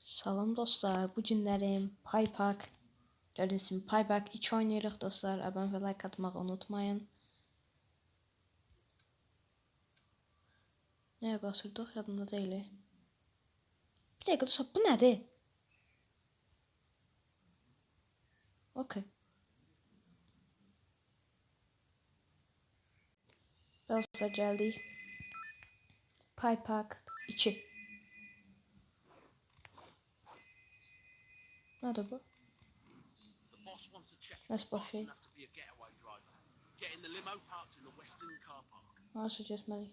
Salam dostlar, bu günlerim Paypak, gördüğünüz gibi Paypak 2 oynayırıq dostlar. Abone ve like atmayı unutmayın. Neye basırdıq? Yadımda deyil. Bir dakika dostlar, bu nədir? Okey. Dostlar geldik. Paypak 2. Nədir bu? Nasıl boş şey? Nasıl geçməliyik?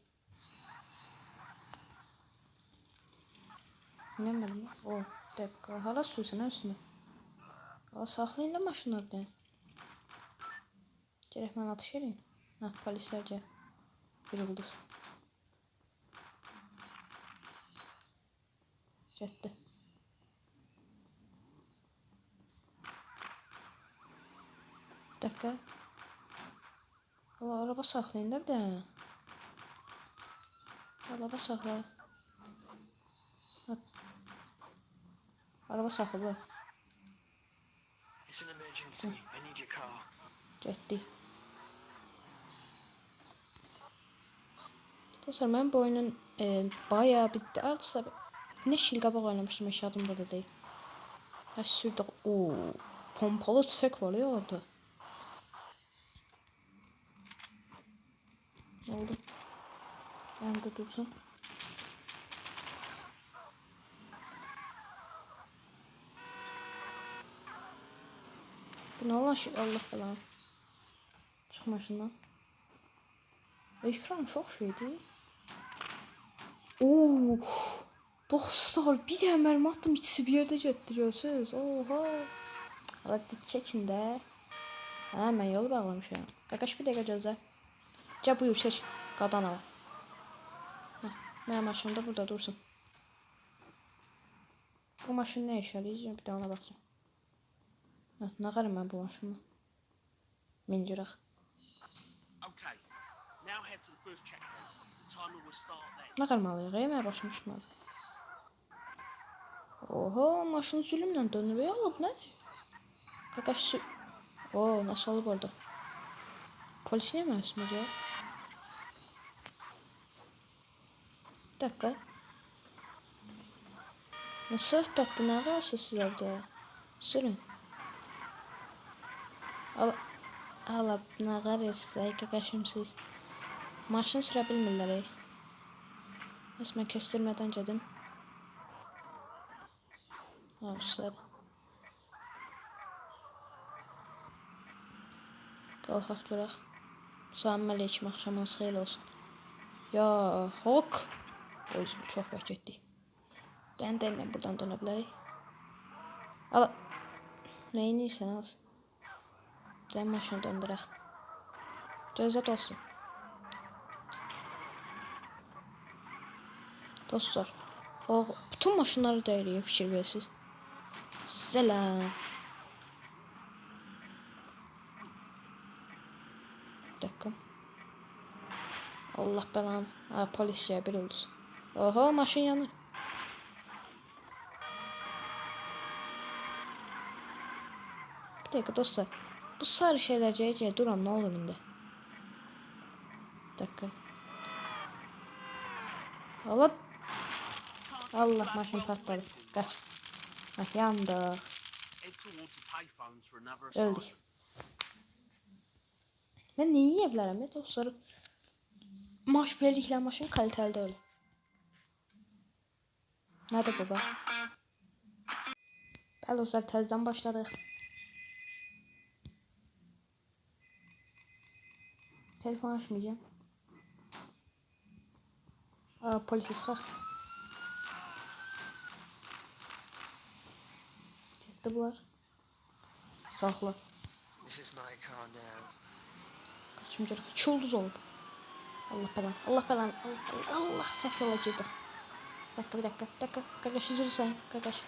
Bilemedim. O, bir dakika. Hala sürsen üstüne. Hala saxlayın da maşınlarda. Gerek mən atış edeyim. Hə, polislər gəl. Bir ulduz. Getdi. Bir dakika. Hala araba saxlayın da bir də. Araba saxla. Araba saxla. It's an emergency. I need your car. Getdi. Dostlar mən bu oyunun bayağı bir artısa ne şil qabaq oynamışdım, heç yadımda da deyil. Hər sürdük. Oo, pompalı tüfək var ya orada. Ne oldu? Yanında dursun. Bu ne lan şey, Allah belanı. Çık maşından. Ekran çok şeydi. Oo, dostlar bir de mermi attım, ikisi bir yerde götürüyorsunuz. Oha. Hadi çekin de. Ha, ben yolu bağlamışım. Qaqaş bir dəqiqə gözlə. Gəl buyur çək. Qadan al. Hə, mənim maşınım da burada dursun. Bu maşın ne işe yarayacak? Bir de ona bakacağım. Hə, nə qarım mən bu maşınla? Mincirək. Ne qarmalıyıq? Mənə başım düşmədi. Oha, maşın zülümlə dönür. Ya Allah, bu nədir? Qaqaş sü... Oo, nasıl olub orada? Polis niyə mənə üstümə gəlir? Bir dakika. Ne söhbətdir, nə qalsız siz evdə? Sürün. Ala, nə qarırsınız, qaqaşımsınız. Maşın sürə bilmirlər. Bəs mən kəstirmədən gedim. Ha, ustad. Qalxaq görək. Salam əleykum, axşamınız xeyir olsun. Ya, hok. O yüzden çok beklettik. Den buradan dönebiliriz. Ala. Neyini sen az? Den maşını döndürək. Gözət olsun. Dostlar. O bütün maşınları devreye fikir verirsiniz. Selam. Bir dakika. Allah belanı. Ha, polis ya, bir ulduz. Oha, maşın yanır. Bir dakika dostlar. Bu sarı şeyler cəhəcəyə duram, ne olur indi? Bir dakika. Allah. Allah, maşın patladı. Kaç. Hah, yandık. Öldük. Ben neyi yiyebilirim ya dostlar? Maş verdikleri maşın kaliteli değil. Nerede baba? Bəli dostlar, təzədən başladıq. Telefon açmayacağım. Aa, polisi sıxaq. Getdi bunlar. Saxla. Kaçım görək. 2 ulduz olub. Allah belanı. Allah belanı. Allah səhv yola girdik. Bir dakika. Qaqaş üzülü say.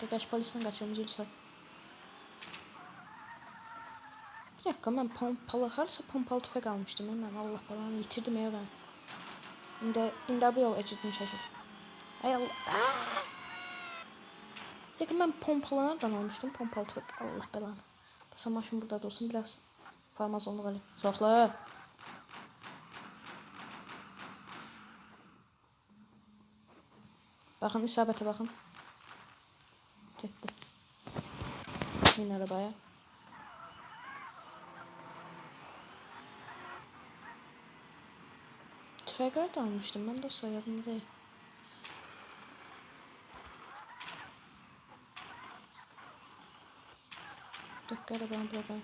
Qaqaş polisten qaçalım, üzülü say. Bir dakika, mən pompalı, harasa pompalı tüfək almışdım. Mən Allah belanı yitirdim ya ben. İndi bu yol ecidimi çəkir. Ay Allah. Peki ben pompalardan almıştım. Pompalı tüfek. Allah belanı. Dasa maşın burada da olsun. Biraz farmazonluq alayım. Soxla. Bakın isabete bakın. Getdi. Min arabaya. Tüfeği de almıştım. Ben de sayarım değil. Dakika arabanı bırakayım.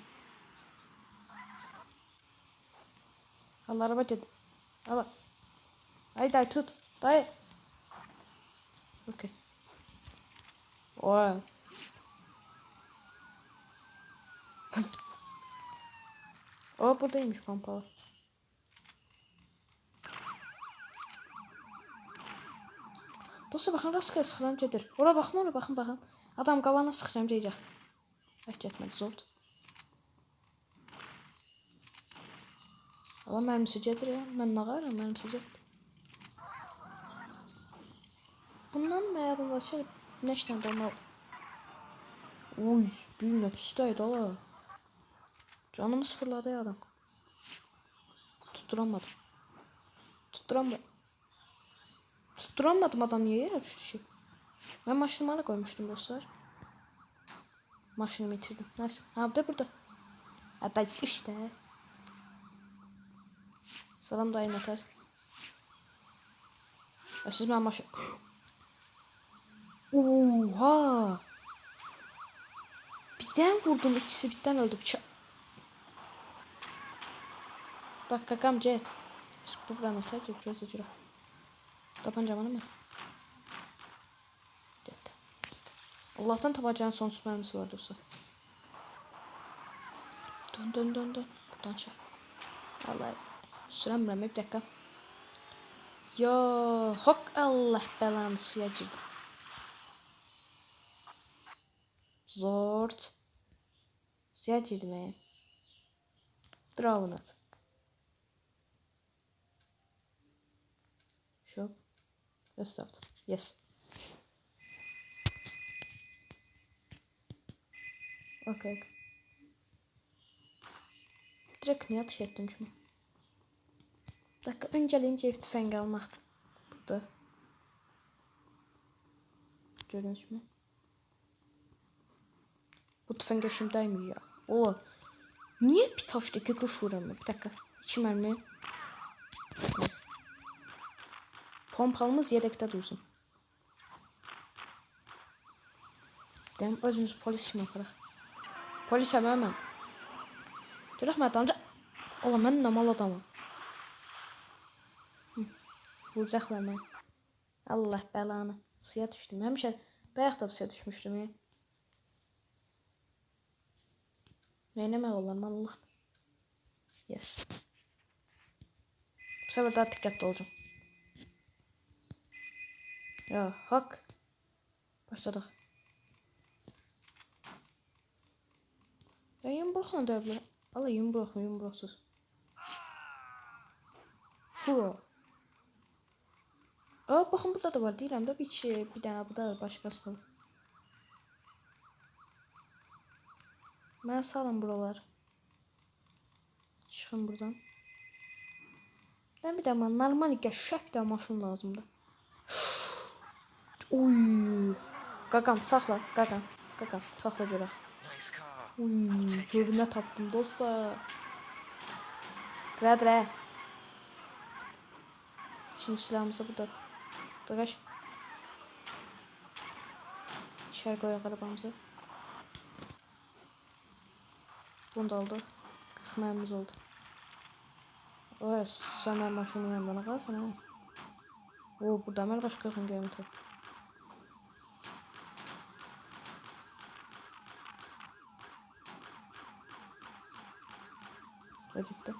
Allah araba dedi. Allah. Ay dayı tut. Dayı. Okey. Wow. O buradaymış pompalı. Dostlar bakın rastgele sıxıram gedir. Ora baxın, ora baxın, baxın. Adam qabağına sıxıram deyəcək. Bək getmədi, zordur. Allah mərmisi gedir ya. Mən nə qarım, mərmisi gedir. Bundan məyadımda şey, nə işlə dolmalı? Uy, büyük nəfistəydi ala. Canımı sıfırladı ya adam. Tutturamadım. Tutturamadım adam niye yere düştü şey. Ben maşınımı da koymuştum dostlar. Maşınımı itirdim. Neyse. Ha bu da burada. Hatta işte. Salam dayı nətər. Siz ben maşın. Oha. Birden vurdum, ikisi birden öldü. Bak kakam jet. Bu buranı tercih çözücü. Tapancam mı? Jet. Allah'tan tabancağın sonsuz mermisi var dostlar. Dön. Buradan çık. Vallahi süremrem bir dakika. Ya hak Allah belanı suya girdim. Zort. Suya girdim yani. Dravın at. Şu. Restart. Yes. Okay. Direkt niye atış ettim şimdi? Bir dakika önceliğim cevap tüfengi almaktı. Burada. Gördünüz mü? Bu tüfenge şimdiymiş ya. Ola. Niye bir taştaki kuş vuramıyor? Bir dakika. 2 mermi. Neyse. Pompalımız yedekte dursun. Dem özümüz polis kimi yaparıq. Polis hemen. Görək mən adamca. Ola mən nə mal adamım. Vuracaqlar mən. Allah belanı. Suya düşdüm. Həmişə bayaq da suya düşmüşdüm. Neyləmək olar mallıqdır. Yes. Bu sefer daha dikkatli olacağım. Ya hak. Başladık. Ya yumruqla dövdülər. Allah yumruq mu yumruqsuz. Hu. Aa bakın burada da var deyirəm də bir şey, bir dənə bu da başqası. Mən salım buralar. Çıxın buradan. Bir də mən normal qəşəng də maşın lazımdır. Uy. Qaqam saxla, qaqam. Qaqam saxla görək. Uy, görünə tapdım dostlar. Dre. Şimdi silahımızı burada. Tıkaş. İçeri koyak arabamızı. Bunu da aldık. 40 mermimiz oldu. Oy, sen ben maşının yanından kalsın ha. Oo, burada mı kaç 40'ın gelmedi. Acıktı.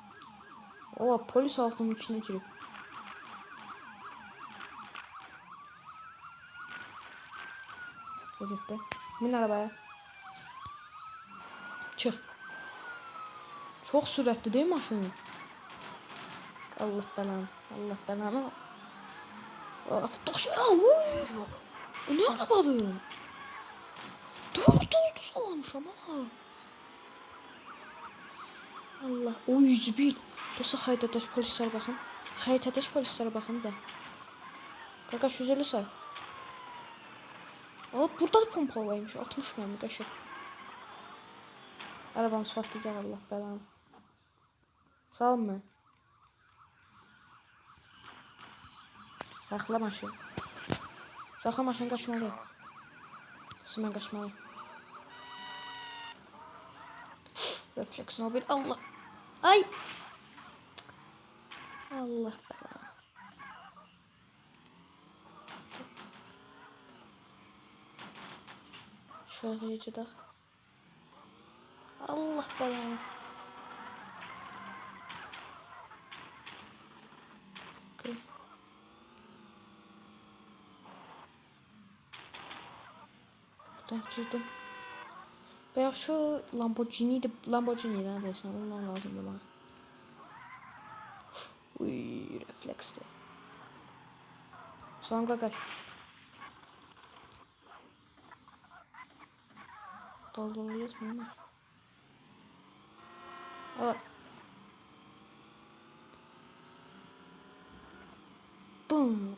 Oo, polis altının içine girip. Acıktı. Bin arabaya. Çık. Çok süratli değil mi maşın? Allah belanı. Of taş. O ne arabadı? kartuz alamışam ha. Allah, o 101. Dostlar xəritədəki polislərə baxın. Xəritədəki polislərə baxın da. Qaqaş 150 say. Aa, burada da pompalaymış. 60 mənim qaşı. Arabamız patlayacaq Allah bəlanı. Salma. Saxla maşını. Saxla maşını, qaçmalıyım. Dostlar mən qaçmalıyım. Refleks bir Allah. Ay. Allah belanı. Şöyle de. Allah belanı. Okay. Buradan girdim. Veya şu Lamborghini'ydi. Lamborghini'den değilsen ondan lazım bana. Uy, refleksti. Salam qaqaş. Daldalıyız mı? Aa. Boom.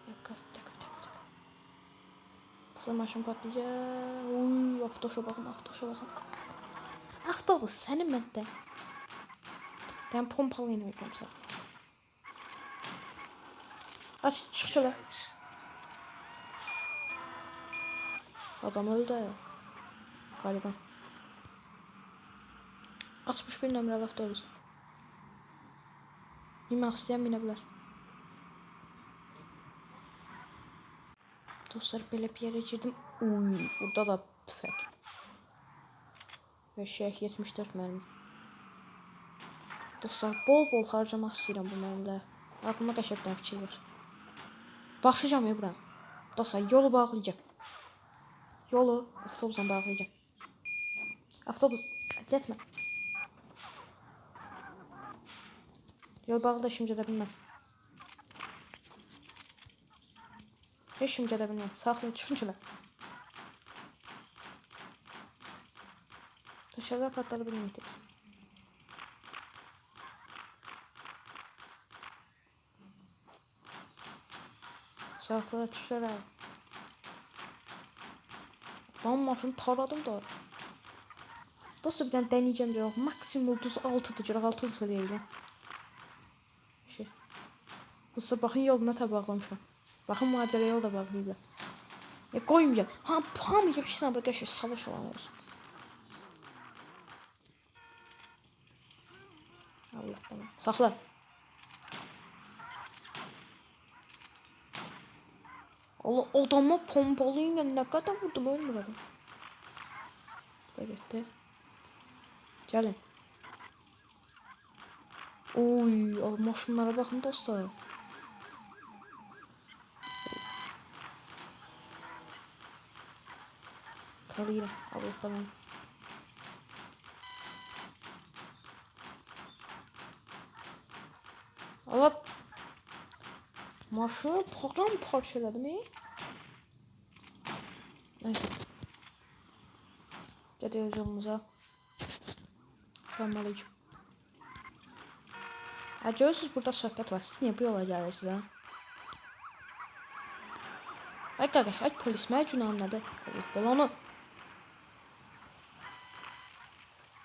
Dakika. Kısa maşın patlayacak. Uy, avtoşa bakın. Avtobus senin məndə. Ben pompalıyla öldüm sen. Aç, çık şöyle. Adam öldü. Galiba. 61 numaralı avtobus. Bilmək istəyən minə bilər. Dostlar, belə bir yerə girdim. Uy, burada da tüfək. Və şey 74 mərmi. Dostlar, bol harcamaq istəyirəm bu mərmiləri. Aklıma qəşəngdən fikir var. Basacağım ya buranı. Dostlar, yolu bağlayacağım. Yolu avtobusla bağlayacağım. Avtobus, getmə. Yol bağlı şimdi gedə bilməz. Heç şimdi gedə bilməz. Saxlayın, çıxın çölə. Dışarıda patladı bilməyəcəksiniz. Saxla, çölə. Ben maşını taradım da. Dostlar, bir dənə deneyeceğim diyor. Maksimum 36'dır. Görək 6 olsa deyirəm. Dostlar, baxın yoluna da bağlamışam. Baxın macera yolu da bağlayıblar. Qoymayacağım. Hamı yaxşısına bir qəşəng savaş alanı olsun. Allah bana. Saxla. Allah, adama pompalıyla ne kadar vurdum, ölmür adam. Bu da gitti. Gelin. Oy, maşınlara bakın dostlar. Tarayırım. Allah bana. Allah. Maşını parçaladım Neyse. Gidiyoruz yolumuza. Selamünaleyküm. Görürsünüz, burada söhbət var. Siz niye bu yola gəlirsiniz ha? Ay qardaş, ay polis, mənə günahım nədir? Allah onu.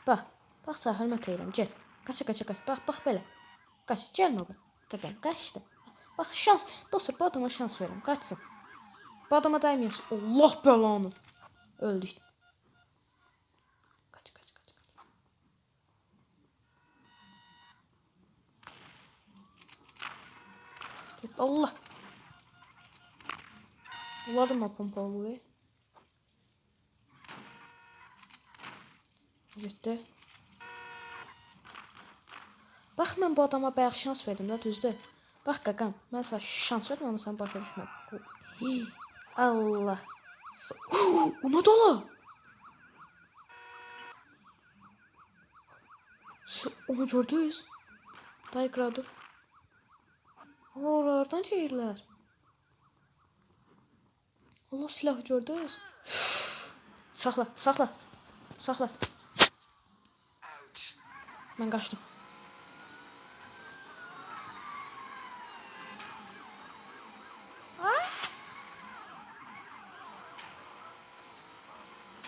Bax, sən hörmət edirəm, get. Qaç. Bax belə. Qaç, gəlmə bura. Qaqam, qaçdı. Bax, şans. Dostlar, bu adama şans verin, qaçsın. Bu adama dəyməyin. Allah bəlanı. Öldük. Qaç. Get, Allah. Bunlar mı pompalı buraya? Getdi. Bax, mən bu adama bayaq şans verdim də, düzdür? Bax, qaqam, mən sənə şans verdim, amma sən başa düşmədin. Allah. O nə dolu? Onu gördünüz? Dayı dur. Allah, oralardan çeyirlər. Allah silahı gördünüz. Sakla, sakla. Sakla. Ouch. Ben kaçtım.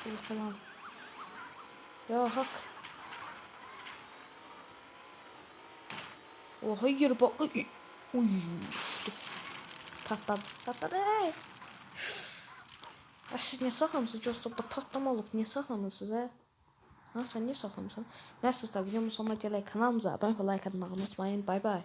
Allah belanı. Ya hak. Oh hayır bak. Uy. Düştü. Patladı. Patladı. Ya siz niye saklamısınız? Jostop'da patlama olup niye saklamısınız he? Ha sen niye saklamısın? Neyse tabii videomun sonuna geldik. Kanalımıza abone olmayı, like atmayı unutmayın. Bay bay.